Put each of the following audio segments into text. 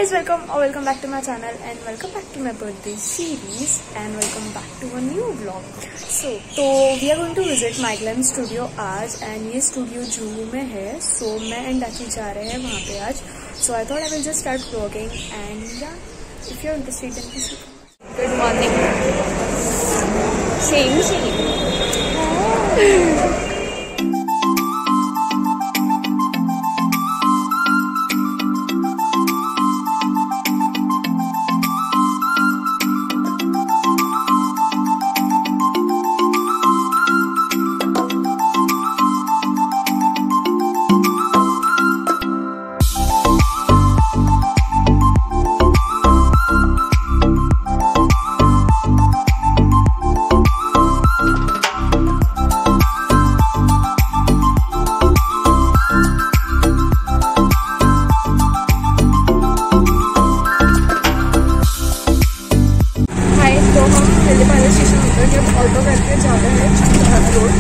guys, welcome back to my channel and welcome back to my birthday series and welcome back to a new vlog. तो we are going to visit MyGlam studio आज and ये studio Juhu में है. So मैं and Dachi जा रहे हैं वहाँ पे आज. So I thought I will just start vlogging and yeah, if you're interested then please. Good morning. Same. Auto करके जा रहे हैं चंद्रहाट road.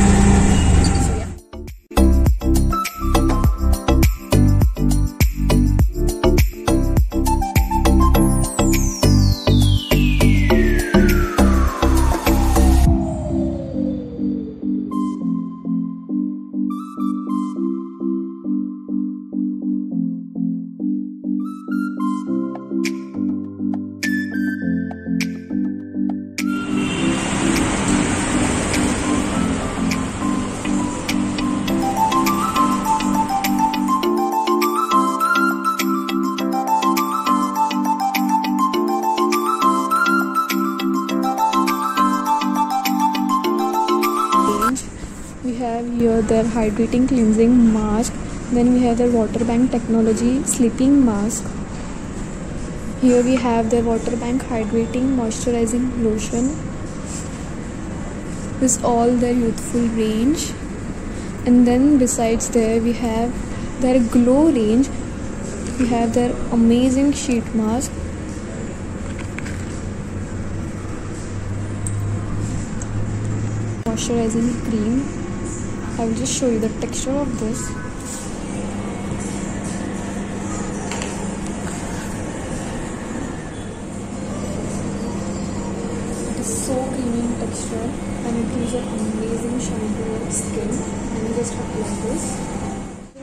We have here their hydrating cleansing mask. Then we have their water bank technology sleeping mask. Here we have their water bank hydrating moisturizing lotion. This is all their youthful range. And then besides there we have their glow range. We have their amazing sheet mask. Moisturizing cream. I will just show you the texture of this. It is so creamy in texture and it gives an amazing shine to your skin. And you just apply this.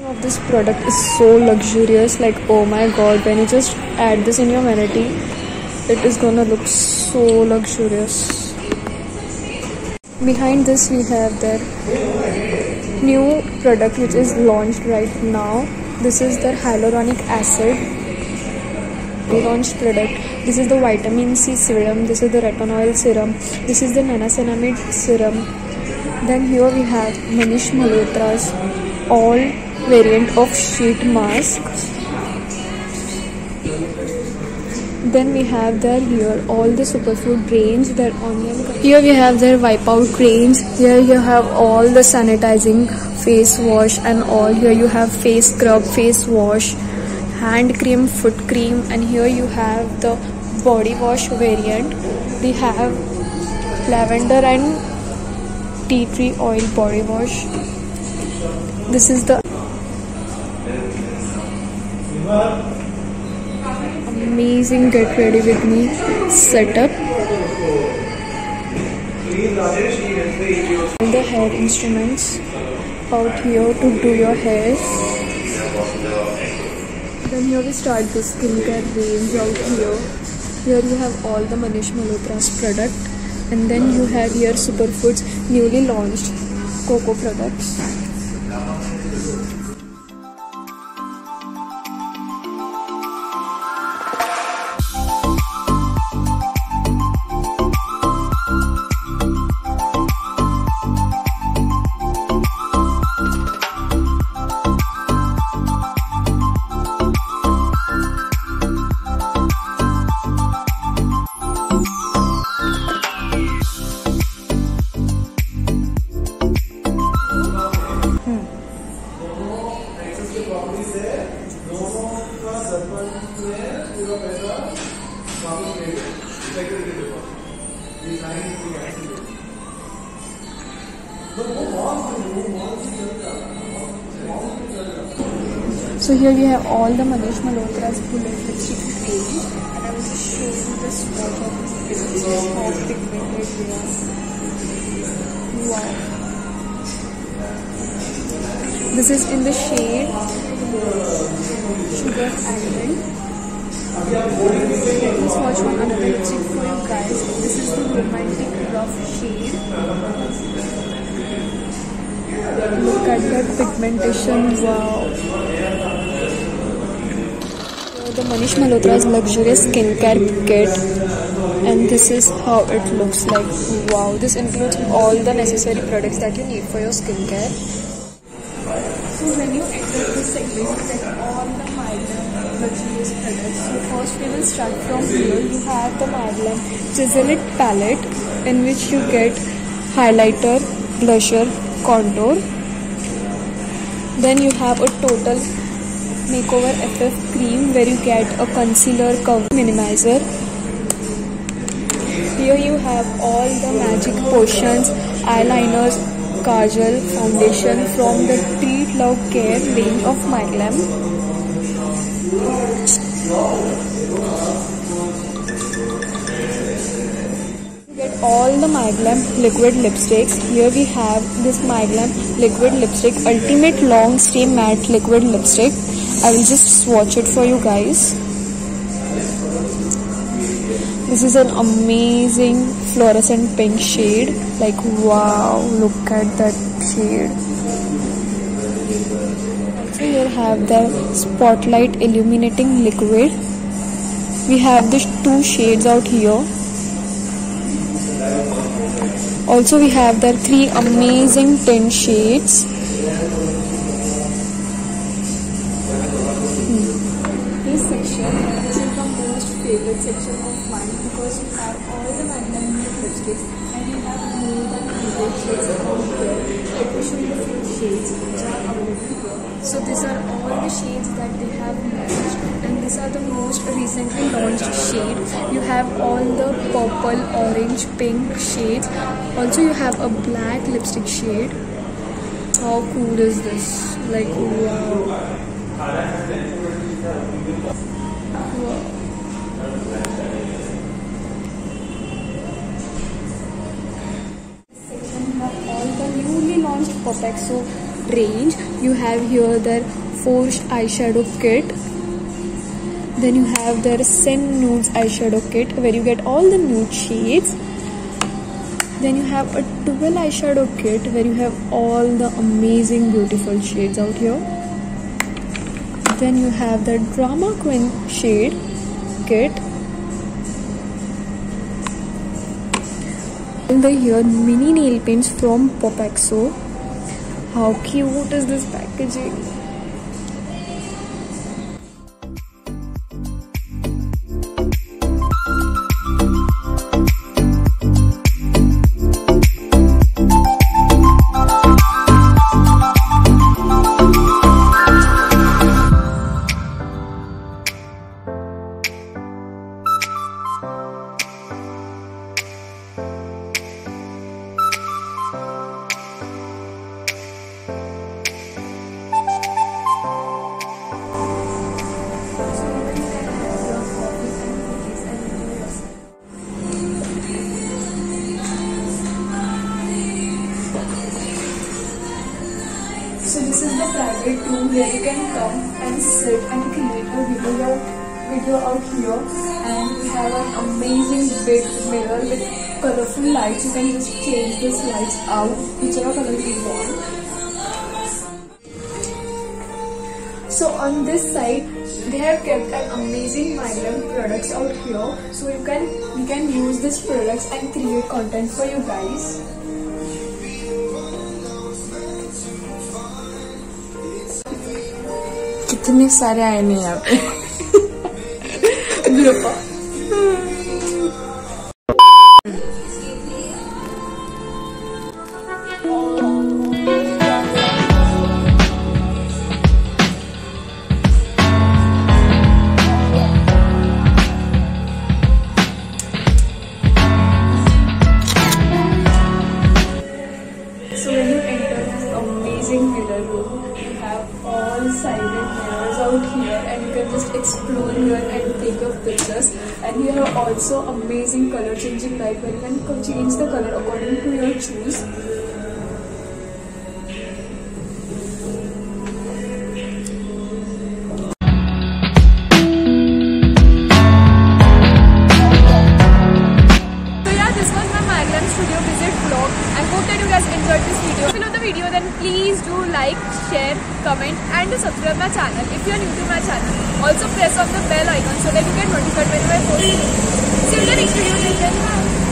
Of this product is so luxurious, like oh my god, when you just add this in your vanity, it is gonna look so luxurious. Behind this we have their new product which is launched right now. This is their hyaluronic acid relaunched product. This is the vitamin C serum. This is the retinol serum. This is the niacinamide serum. Then here we have Manish Malhotra's all variant of sheet mask. Then we have their here all the superfood range, their onion. Here we have their wipeout range. Here you have all the sanitizing face wash and all. Here you have face scrub, face wash, hand cream, foot cream, and here you have the body wash variant. We have lavender and tea tree oil body wash. This is the amazing get ready with me setup. All the hair instruments out here to do your hair. Then here we start the skincare range out here. Here you have all the Manish Malhotra's product, and then you have here Superfoods newly launched cocoa products. So here we have all the Manish Malhotra's bullet lipstick range, and I will just show you the swatch of this lipstick, how pigmented they are. Wow. This is in the shade Sugar Almond. Let me swatch one another lipstick for you guys. This is the Romantic Rough shade. Look at that pigmentation, wow. The Manish Malhotra's luxurious skincare kit, and this is how it looks like. Wow, this includes all the necessary products that you need for your skincare. So when you enter this segment, you get all the Maybelline luxurious products. So first we will start from here. You have the Maybelline Chisel It palette, in which you get highlighter, blusher, contour. Then you have a Total Makeover FF cream, where you get a concealer, cover, minimizer. Here you have all the Magic Potions, eyeliners, kajal, foundation from the Treat Love Care range of Maybelline. All the Maybelline liquid lipsticks. Here we have this Maybelline liquid lipstick, Ultimate Long Stay Matte Liquid Lipstick. I will just swatch it for you guys. This is an amazing fluorescent pink shade. Like wow, look at that shade. Also here have the Spotlight Illuminating Liquid. We have these two shades out here. Also we have the three amazing tint shades. This section is the most favorite section of mine, because you have all the Maybelline lipsticks and you have more than 100 shades out here. Let me show you a few shades which are available here. So these are all the shades that they have launched, and these are the most recently launched shade. You have all the purple, orange, pink shades. Also you have a black lipstick shade. How cool is this? Like wow. Section have all the newly launched Popexo range. You have here the Forged eyeshadow kit. Then you have the Sin Nudes eyeshadow kit, where you get all the nude shades. Then you have a 12 eyeshadow kit, where you have all the amazing beautiful shades out here. Then you have the Drama Queen shade kit. And the here mini nail paints from Popexo. How cute is this packaging? So this is the private room where you can come and sit and create a video out here, and we have an amazing big mirror with colorful lights. You can just change these lights out whichever color you want. So on this side they have kept an amazing Maybelline products out here, so you can use these products and create content for you guys. कितने सारे आए नहीं यहाँ पे group So when you enter this amazing mirror room, you have all silent mirrors just explore here and take your pictures. And here are also amazing color changing light where you can change the color according to your choose. Enjoyed this video. If you love the video, then please do like, share, comment and to subscribe my channel if you are new to my channel. Also press on the bell icon so that you get notified whenever I post. See you in the next video.